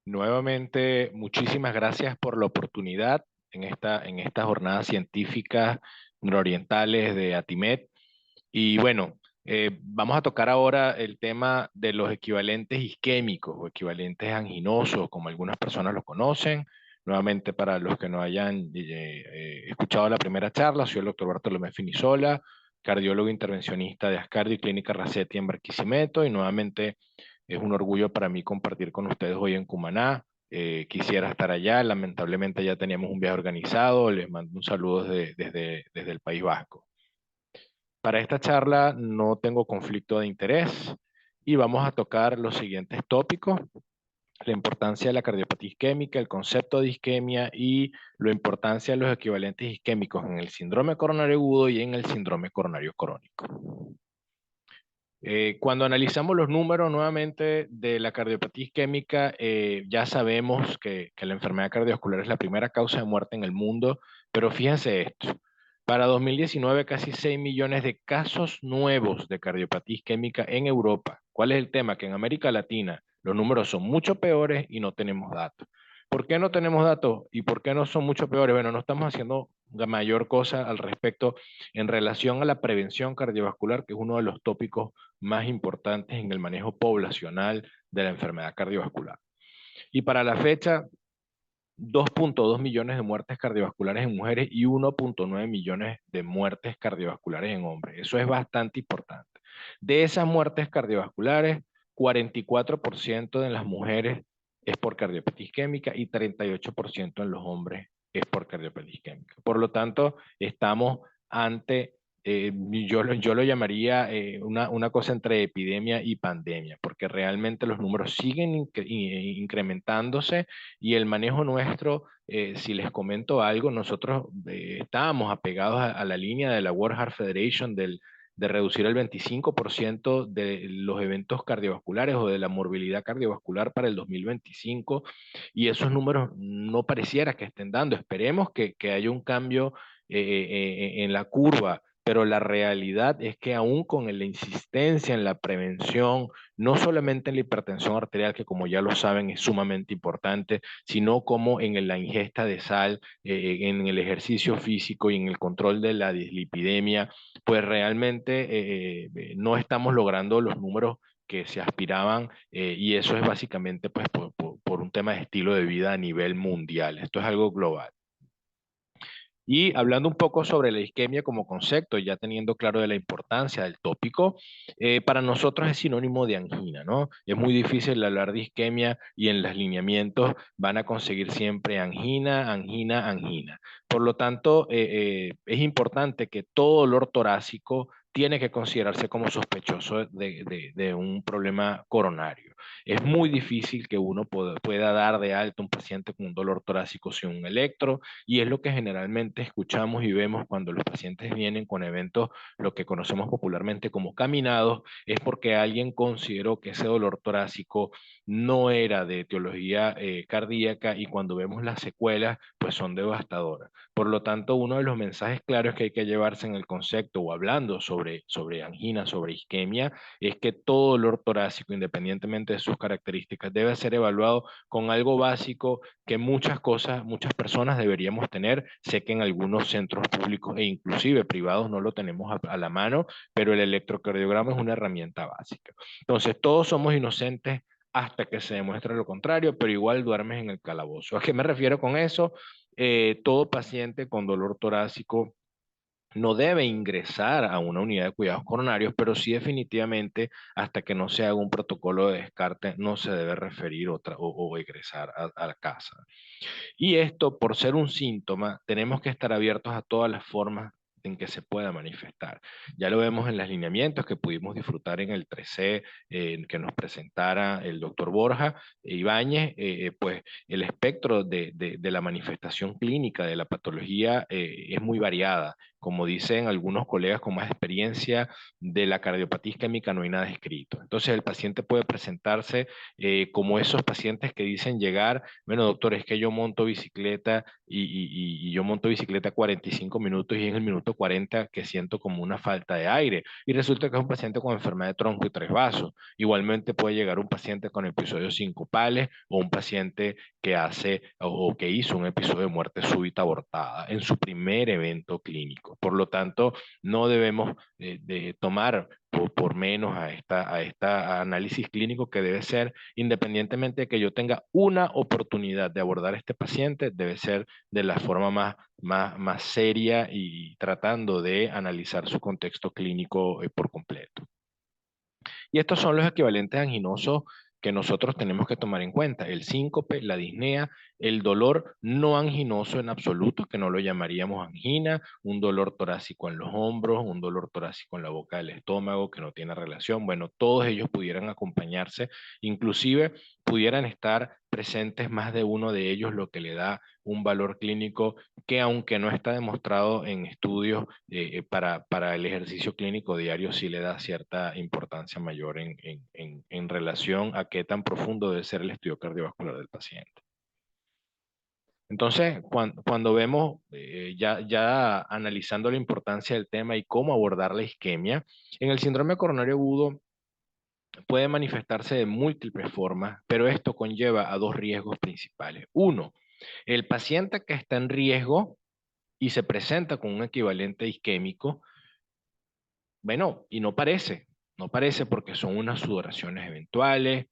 Nuevamente, muchísimas gracias por la oportunidad en esta jornada científica nororientales de ATIMED. Y bueno, vamos a tocar ahora el tema de los equivalentes isquémicos o equivalentes anginosos, como algunas personas los conocen. Nuevamente, para los que no hayan escuchado la primera charla, soy el doctor Bartolomé Finisola, cardiólogo intervencionista de Ascardio y Clínica Racetti en Barquisimeto, y nuevamente es un orgullo para mí compartir con ustedes hoy en Cumaná. Quisiera estar allá, lamentablemente ya teníamos un viaje organizado, les mando un saludo desde el País Vasco. Para esta charla no tengo conflicto de interés y vamos a tocar los siguientes tópicos: la importancia de la cardiopatía isquémica, el concepto de isquemia y la importancia de los equivalentes isquémicos en el síndrome coronario agudo y en el síndrome coronario crónico. Cuando analizamos los números nuevamente de la cardiopatía isquémica, ya sabemos que la enfermedad cardiovascular es la primera causa de muerte en el mundo, pero fíjense esto: para 2019 casi 6 millones de casos nuevos de cardiopatía isquémica en Europa. ¿Cuál es el tema? Que en América Latina los números son mucho peores y no tenemos datos. ¿Por qué no tenemos datos y por qué no son mucho peores? Bueno, no estamos haciendo la mayor cosa al respecto en relación a la prevención cardiovascular, que es uno de los tópicos más importantes en el manejo poblacional de la enfermedad cardiovascular. Y para la fecha, 2.2 millones de muertes cardiovasculares en mujeres y 1.9 millones de muertes cardiovasculares en hombres. Eso es bastante importante. De esas muertes cardiovasculares, 44% de las mujeres es por cardiopatía isquémica y 38% en los hombres es por cardiopatía isquémica. Por lo tanto, estamos ante, yo lo llamaría una cosa entre epidemia y pandemia, porque realmente los números siguen incrementándose y el manejo nuestro, si les comento algo, nosotros estábamos apegados a la línea de la World Heart Federation de reducir el 25% de los eventos cardiovasculares o de la morbilidad cardiovascular para el 2025, y esos números no pareciera que estén dando. Esperemos que haya un cambio en la curva, pero la realidad es que aún con la insistencia en la prevención, no solamente en la hipertensión arterial, que como ya lo saben es sumamente importante, sino como en la ingesta de sal, en el ejercicio físico y en el control de la dislipidemia, pues realmente no estamos logrando los números que se aspiraban, y eso es básicamente pues por un tema de estilo de vida a nivel mundial. Esto es algo global. Y hablando un poco sobre la isquemia como concepto, ya teniendo claro de la importancia del tópico, para nosotros es sinónimo de angina, ¿no? Es muy difícil hablar de isquemia y en los lineamientos van a conseguir siempre angina, angina, angina. Por lo tanto, es importante que todo dolor torácico tiene que considerarse como sospechoso de un problema coronario. Es muy difícil que uno pueda dar de alta a un paciente con un dolor torácico sin un electro, y es lo que generalmente escuchamos y vemos cuando los pacientes vienen con eventos, lo que conocemos popularmente como caminados, es porque alguien consideró que ese dolor torácico no era de etiología cardíaca, y cuando vemos las secuelas, pues son devastadoras. Por lo tanto, uno de los mensajes claros que hay que llevarse en el concepto o hablando sobre angina, sobre isquemia, es que todo dolor torácico, independientemente de sus características, debe ser evaluado con algo básico que muchas personas deberíamos tener. Sé que en algunos centros públicos e inclusive privados no lo tenemos a la mano, pero el electrocardiograma es una herramienta básica. Entonces, todos somos inocentes hasta que se demuestre lo contrario, pero igual duermes en el calabozo. ¿A qué me refiero con eso? Todo paciente con dolor torácico no debe ingresar a una unidad de cuidados coronarios, pero sí definitivamente hasta que no se haga un protocolo de descarte no se debe referir o ingresar a la casa. Y esto, por ser un síntoma, tenemos que estar abiertos a todas las formas en que se pueda manifestar. Ya lo vemos en los lineamientos que pudimos disfrutar en el 3C, que nos presentara el doctor Borja Ibáñez, pues el espectro de la manifestación clínica de la patología es muy variada, como dicen algunos colegas con más experiencia, de la cardiopatía isquémica no hay nada escrito. Entonces el paciente puede presentarse como esos pacientes que dicen llegar, bueno doctor, es que yo monto bicicleta y yo monto bicicleta 45 minutos y en el minuto 40 que siento como una falta de aire. Y resulta que es un paciente con enfermedad de tronco y tres vasos. Igualmente puede llegar un paciente con episodios sincopales o un paciente que hace o que hizo un episodio de muerte súbita abortada en su primer evento clínico. Por lo tanto, no debemos de tomar por menos a esta análisis clínico que debe ser, independientemente de que yo tenga una oportunidad de abordar a este paciente, debe ser de la forma más seria y tratando de analizar su contexto clínico por completo. Y estos son los equivalentes anginosos que nosotros tenemos que tomar en cuenta: el síncope, la disnea, el dolor no anginoso en absoluto, que no lo llamaríamos angina, un dolor torácico en los hombros, un dolor torácico en la boca del estómago que no tiene relación. Bueno, todos ellos pudieran acompañarse, inclusive pudieran estar presentes más de uno de ellos, lo que le da un valor clínico que, aunque no está demostrado en estudios para el ejercicio clínico diario, sí le da cierta importancia mayor en relación a qué tan profundo debe ser el estudio cardiovascular del paciente. Entonces, cuando vemos, ya analizando la importancia del tema y cómo abordar la isquemia, en el síndrome coronario agudo puede manifestarse de múltiples formas, pero esto conlleva a dos riesgos principales. Uno, el paciente que está en riesgo y se presenta con un equivalente isquémico, bueno, y no parece porque son unas sudoraciones eventuales,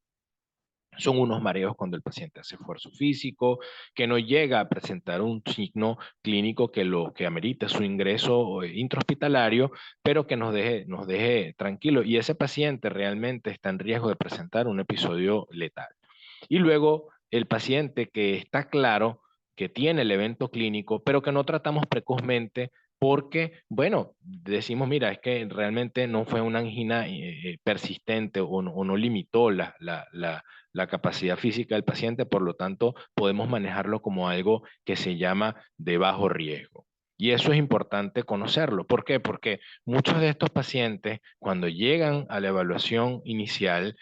son unos mareos cuando el paciente hace esfuerzo físico, que no llega a presentar un signo clínico que lo que amerite su ingreso intrahospitalario, pero que nos deje tranquilo. Y ese paciente realmente está en riesgo de presentar un episodio letal. Y luego el paciente que está claro que tiene el evento clínico, pero que no tratamos precozmente porque, bueno, decimos, mira, es que realmente no fue una angina persistente o no limitó la capacidad física del paciente, por lo tanto, podemos manejarlo como algo que se llama de bajo riesgo. Y eso es importante conocerlo. ¿Por qué? Porque muchos de estos pacientes, cuando llegan a la evaluación inicial,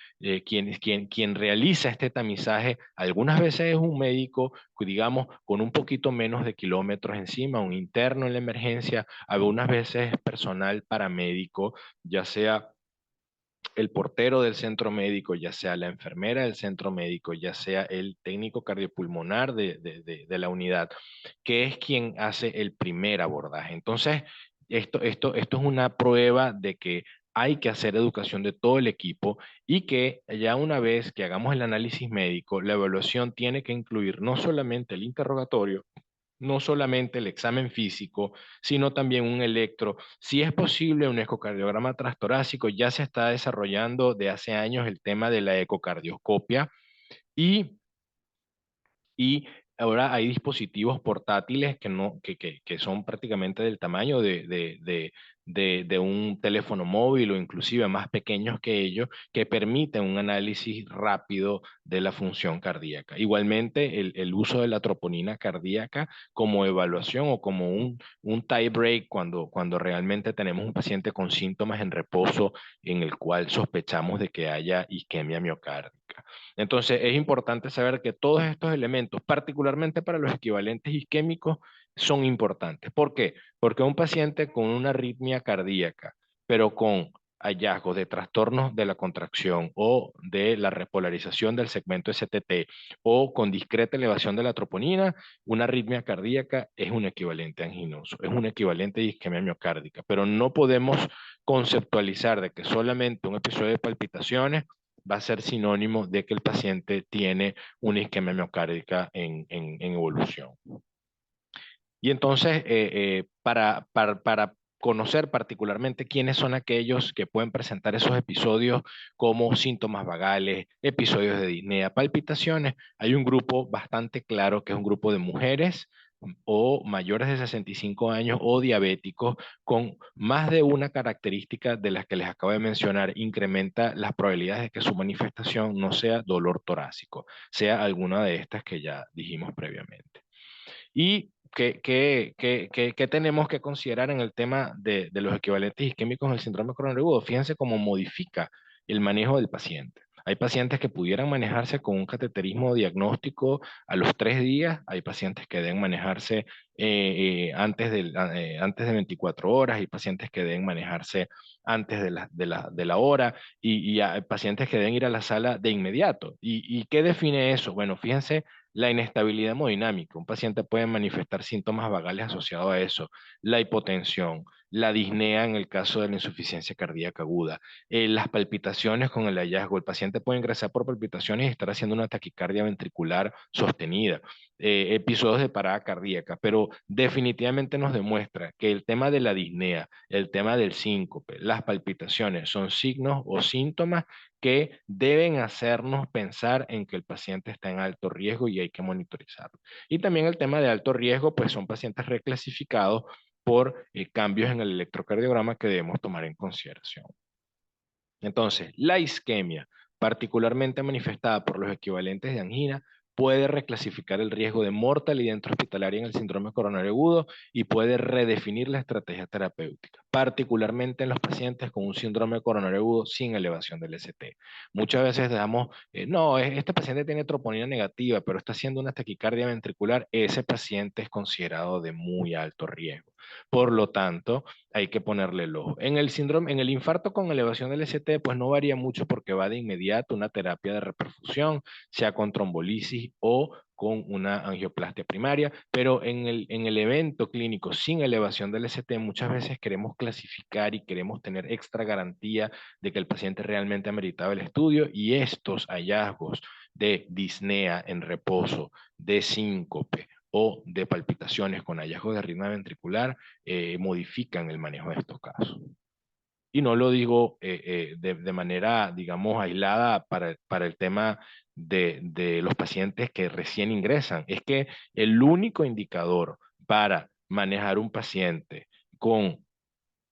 quien realiza este tamizaje, algunas veces es un médico, digamos, con un poquito menos de kilómetros encima, un interno en la emergencia, algunas veces es personal paramédico, ya sea el portero del centro médico, ya sea la enfermera del centro médico, ya sea el técnico cardiopulmonar de la unidad, que es quien hace el primer abordaje. Entonces, esto es una prueba de que hay que hacer educación de todo el equipo y que ya una vez que hagamos el análisis médico, la evaluación tiene que incluir no solamente el interrogatorio, no solamente el examen físico, sino también un electro. Si es posible, un ecocardiograma transtorácico. Ya se está desarrollando de hace años el tema de la ecocardioscopia y y ahora hay dispositivos portátiles que, no, que son prácticamente del tamaño de un teléfono móvil o inclusive más pequeños que ellos, que permiten un análisis rápido de la función cardíaca. Igualmente, el uso de la troponina cardíaca como evaluación o como un tie break cuando realmente tenemos un paciente con síntomas en reposo en el cual sospechamos de que haya isquemia miocárdica. Entonces, es importante saber que todos estos elementos, particularmente para los equivalentes isquémicos, son importantes. ¿Por qué? Porque un paciente con una arritmia cardíaca, pero con hallazgos de trastornos de la contracción o de la repolarización del segmento STT o con discreta elevación de la troponina, una arritmia cardíaca es un equivalente anginoso, es un equivalente de isquemia miocárdica, pero no podemos conceptualizar de que solamente un episodio de palpitaciones va a ser sinónimo de que el paciente tiene una isquemia miocárdica en evolución. Y entonces, para conocer particularmente quiénes son aquellos que pueden presentar esos episodios como síntomas vagales, episodios de disnea, palpitaciones, hay un grupo bastante claro que es un grupo de mujeres o mayores de 65 años o diabéticos con más de una característica de las que les acabo de mencionar, incrementa las probabilidades de que su manifestación no sea dolor torácico, sea alguna de estas que ya dijimos previamente. Y ¿qué tenemos que considerar en el tema de los equivalentes isquémicos en el síndrome coronario agudo? Fíjense cómo modifica el manejo del paciente. Hay pacientes que pudieran manejarse con un cateterismo diagnóstico a los 3 días, hay pacientes que deben manejarse antes de 24 horas, hay pacientes que deben manejarse antes de la hora y hay pacientes que deben ir a la sala de inmediato. ¿Y qué define eso? Bueno, fíjense la inestabilidad hemodinámica. Un paciente puede manifestar síntomas vagales asociados a eso, la hipotensión, la disnea en el caso de la insuficiencia cardíaca aguda, las palpitaciones con el hallazgo. El paciente puede ingresar por palpitaciones y estar haciendo una taquicardia ventricular sostenida, episodios de parada cardíaca, pero definitivamente nos demuestra que el tema de la disnea, el tema del síncope, las palpitaciones son signos o síntomas que deben hacernos pensar en que el paciente está en alto riesgo y hay que monitorizarlo. Y también el tema de alto riesgo, pues son pacientes reclasificados por cambios en el electrocardiograma que debemos tomar en consideración. Entonces, la isquemia, particularmente manifestada por los equivalentes de angina, puede reclasificar el riesgo de mortalidad intrahospitalaria en el síndrome coronario agudo y puede redefinir la estrategia terapéutica, particularmente en los pacientes con un síndrome coronario agudo sin elevación del ST. Muchas veces damos, no, este paciente tiene troponina negativa, pero está haciendo una taquicardia ventricular, ese paciente es considerado de muy alto riesgo. Por lo tanto, hay que ponerle el ojo. En el síndrome, en el infarto con elevación del ST, pues no varía mucho porque va de inmediato una terapia de reperfusión, sea con trombolisis o con una angioplastia primaria, pero en el evento clínico sin elevación del ST muchas veces queremos clasificar y queremos tener extra garantía de que el paciente realmente ha meritado el estudio y estos hallazgos de disnea en reposo, de síncope o de palpitaciones con hallazgos de arritmia ventricular modifican el manejo de estos casos. Y no lo digo de manera, digamos, aislada para el tema de los pacientes que recién ingresan. Es que el único indicador para manejar un paciente con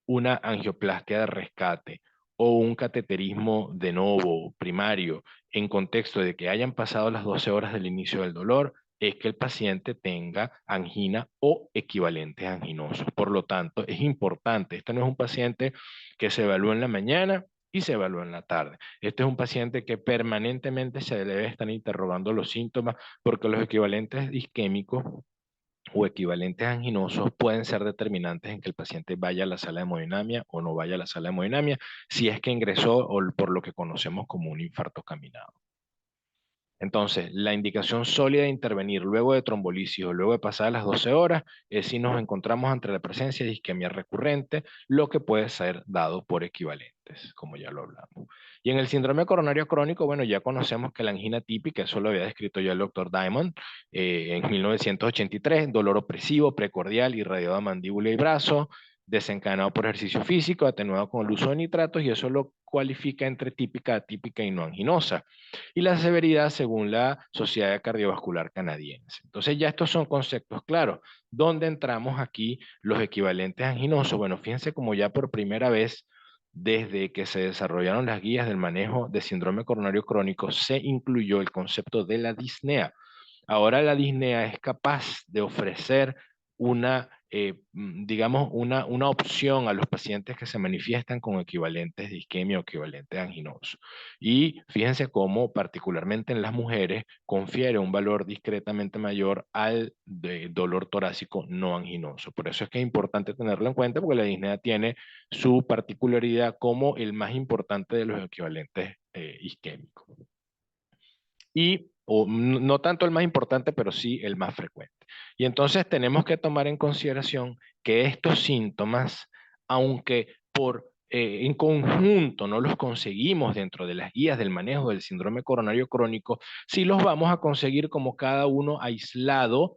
una angioplastia de rescate o un cateterismo de novo primario en contexto de que hayan pasado las 12 horas del inicio del dolor, es que el paciente tenga angina o equivalentes anginosos. Por lo tanto, es importante, este no es un paciente que se evalúa en la mañana y se evalúa en la tarde. Este es un paciente que permanentemente se debe estar interrogando los síntomas porque los equivalentes isquémicos o equivalentes anginosos pueden ser determinantes en que el paciente vaya a la sala de hemodinamia o no vaya a la sala de hemodinamia si es que ingresó o por lo que conocemos como un infarto caminado. Entonces, la indicación sólida de intervenir luego de trombolisis o luego de pasadas las 12 horas es si nos encontramos ante la presencia de isquemia recurrente, lo que puede ser dado por equivalentes, como ya lo hablamos. Y en el síndrome coronario crónico, bueno, ya conocemos que la angina típica, eso lo había descrito ya el doctor Diamond en 1983, dolor opresivo, precordial, irradiado a mandíbula y brazo, desencadenado por ejercicio físico, atenuado con el uso de nitratos, y eso lo cualifica entre típica, atípica y no anginosa y la severidad según la Sociedad Cardiovascular Canadiense. Entonces ya estos son conceptos claros. ¿Dónde entramos aquí los equivalentes anginosos? Bueno, fíjense como ya por primera vez desde que se desarrollaron las guías del manejo de síndrome coronario crónico se incluyó el concepto de la disnea. Ahora la disnea es capaz de ofrecer una, digamos, una opción a los pacientes que se manifiestan con equivalentes de isquemia o equivalentes anginosos. Y fíjense cómo, particularmente en las mujeres, confiere un valor discretamente mayor al de dolor torácico no anginoso. Por eso es que es importante tenerlo en cuenta, porque la disnea tiene su particularidad como el más importante de los equivalentes isquémicos y o no tanto el más importante, pero sí el más frecuente. Y entonces tenemos que tomar en consideración que estos síntomas, aunque en conjunto no los conseguimos dentro de las guías del manejo del síndrome coronario crónico, sí los vamos a conseguir como cada uno aislado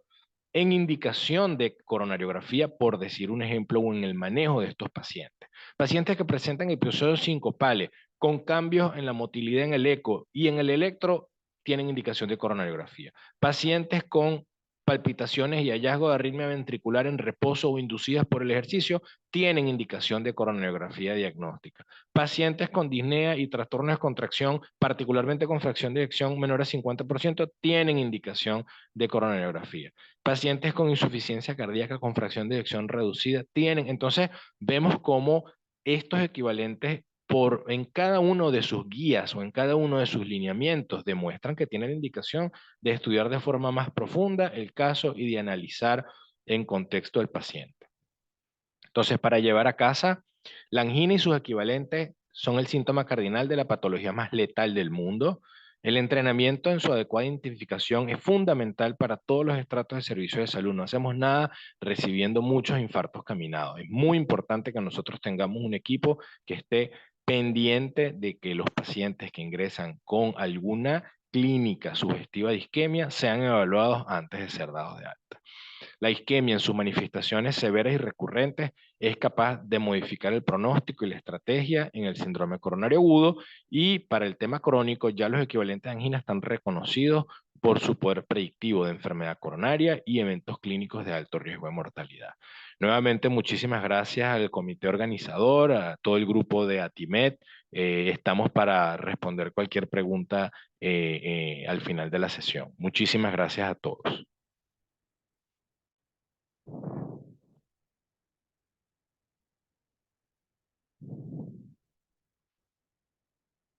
en indicación de coronariografía, por decir un ejemplo, o en el manejo de estos pacientes. Pacientes que presentan episodios sincopales con cambios en la motilidad en el eco y en el electro tienen indicación de coronariografía. Pacientes con palpitaciones y hallazgo de arritmia ventricular en reposo o inducidas por el ejercicio, tienen indicación de coronariografía diagnóstica. Pacientes con disnea y trastornos de contracción, particularmente con fracción de eyección menor a 50%, tienen indicación de coronariografía. Pacientes con insuficiencia cardíaca con fracción de eyección reducida tienen. Entonces, vemos cómo estos equivalentes en cada uno de sus guías o en cada uno de sus lineamientos demuestran que tienen la indicación de estudiar de forma más profunda el caso y de analizar en contexto del paciente. Entonces, para llevar a casa, la angina y sus equivalentes son el síntoma cardinal de la patología más letal del mundo. El entrenamiento en su adecuada identificación es fundamental para todos los estratos de servicio de salud. No hacemos nada recibiendo muchos infartos caminados. Es muy importante que nosotros tengamos un equipo que esté pendiente de que los pacientes que ingresan con alguna clínica sugestiva de isquemia sean evaluados antes de ser dados de alta. La isquemia en sus manifestaciones severas y recurrentes es capaz de modificar el pronóstico y la estrategia en el síndrome coronario agudo, y para el tema crónico ya los equivalentes de angina están reconocidos por su poder predictivo de enfermedad coronaria y eventos clínicos de alto riesgo de mortalidad. Nuevamente, muchísimas gracias al comité organizador, a todo el grupo de ATIMED. Estamos para responder cualquier pregunta al final de la sesión. Muchísimas gracias a todos.